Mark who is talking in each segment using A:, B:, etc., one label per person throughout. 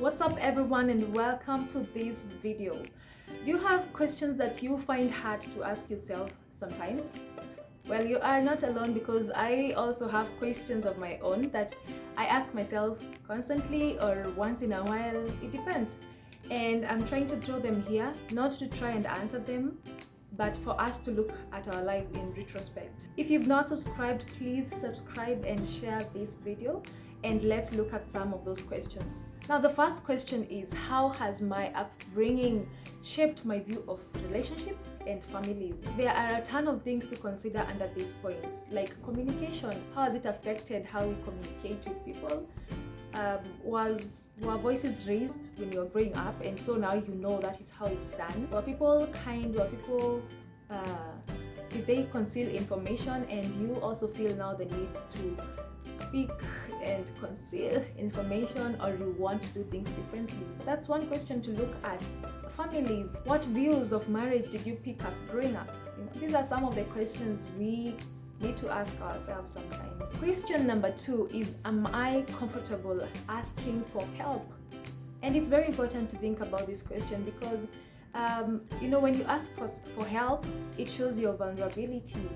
A: What's up everyone, and welcome to this video. Do you have questions that you find hard to ask yourself sometimes? Well, you are not alone, because I also have questions of my own that I ask myself constantly or once in a while. It depends. And I'm trying to throw them here, not to try and answer them, but for us to look at our lives in retrospect. If you've not subscribed, please subscribe and share this video, and let's look at some of those questions. Now, the first question is, how has my upbringing shaped my view of relationships and families? There are a ton of things to consider under this point, like communication. How has it affected how we communicate with people? Were voices raised when you were growing up, and so now you know that is how it's done? Were people kind? Were people did they conceal information, and you also feel now the need to speak and conceal information, or you want to do things differently? That's one question to look at. Families, what views of marriage did you pick up growing up? These are some of the questions we need to ask ourselves sometimes. Question number 2 is, am I comfortable asking for help? And it's very important to think about this question, because when you ask for help, it shows your vulnerability.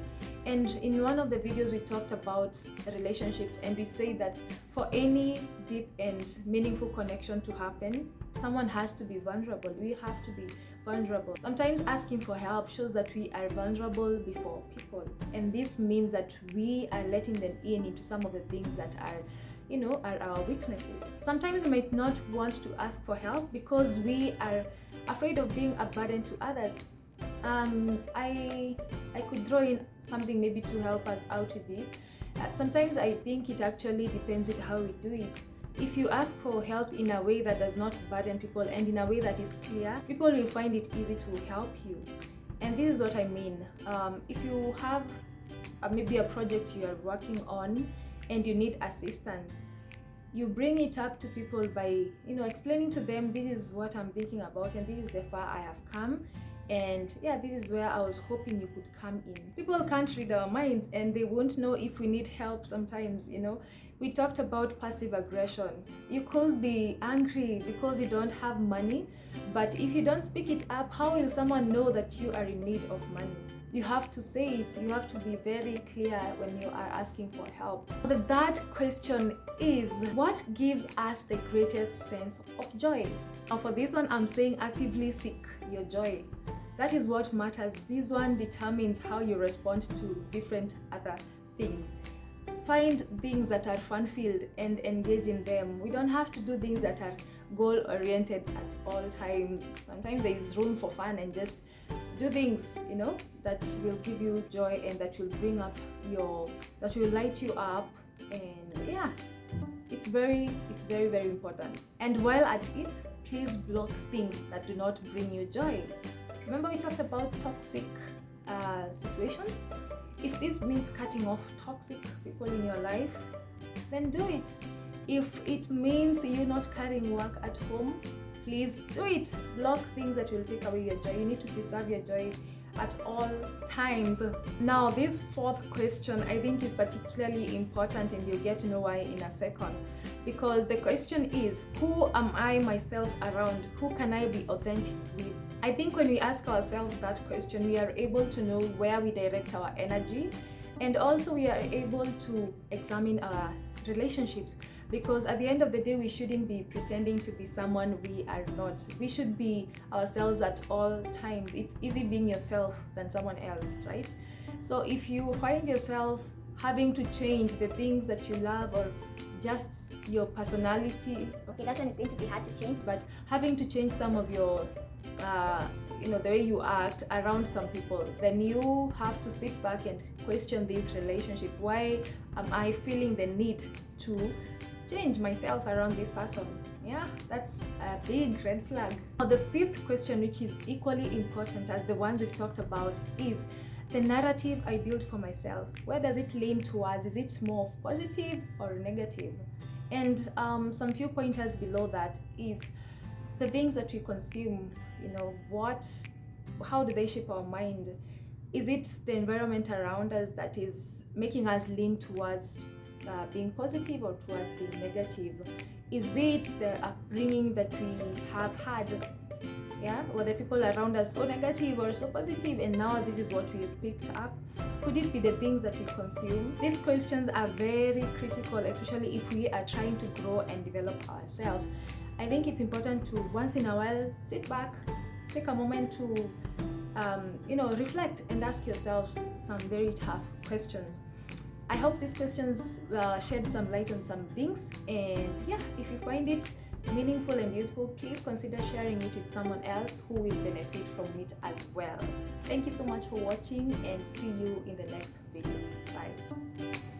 A: And in one of the videos, we talked about relationships, and we say that for any deep and meaningful connection to happen, someone has to be vulnerable. We have to be vulnerable. Sometimes asking for help shows that we are vulnerable before people, and this means that we are letting them in into some of the things that are our weaknesses. Sometimes we might not want to ask for help because we are afraid of being a burden to others. I could throw in something maybe to help us out with this. Sometimes I think it actually depends with how we do it. If you ask for help in a way that does not burden people and in a way that is clear, people will find it easy to help you. And this is what I mean. If you have maybe a project you are working on and you need assistance, you bring it up to people by explaining to them, this is what I'm thinking about, and this is the far I have come, and this is where I was hoping you could come in. People can't read our minds, and they won't know if we need help sometimes. We talked about passive aggression. You could be angry because you don't have money, but if you don't speak it up, how will someone know that you are in need of money? You have to say it. You have to be very clear when you are asking for help. The third question is, what gives us the greatest sense of joy? Now, for this one, I'm saying actively seek your joy. That is what matters. This one determines how you respond to different other things. Find things that are fun-filled and engage in them. We don't have to do things that are goal-oriented at all times. Sometimes there is room for fun, and just do things that will give you joy and that will that will light you up. And it's very important. And while at it, please block things that do not bring you joy. Remember, we talked about toxic situations. If this means cutting off toxic people in your life, then do it. If it means you not carrying work at home, please do it. Block things that will take away your joy. You need to preserve your joy at all times. Now, this fourth question I think is particularly important, and you'll get to know why in a second. Because the question is, who am I myself around? Who can I be authentic with? I think when we ask ourselves that question, we are able to know where we direct our energy, and also we are able to examine our relationships, because at the end of the day, we shouldn't be pretending to be someone we are not. We should be ourselves at all times. It's easy being yourself than someone else, right? So if you find yourself having to change the things that you love, or just your personality, okay, that one is going to be hard to change, but having to change some of your the way you act around some people, then you have to sit back and question this relationship. Why am I feeling the need to change myself around this person? That's a big red flag. Now, the fifth question, which is equally important as the ones we've talked about, is the narrative I build for myself. Where does it lean towards? Is it more of positive or negative? And some few pointers below that is the things that we consume. How do they shape our mind? Is it the environment around us that is making us lean towards being positive or towards being negative? Is it the upbringing that we have had? Yeah, were the people around us so negative or so positive, and now this is what we picked up? Could it be the things that we consume? These questions are very critical, especially if we are trying to grow and develop ourselves. I think it's important to once in a while sit back, take a moment to reflect and ask yourselves some very tough questions. I hope these questions shed some light on some things, and yeah, if you find it meaningful and useful, please consider sharing it with someone else who will benefit from it as well. Thank you so much for watching, and see you in the next video. Bye.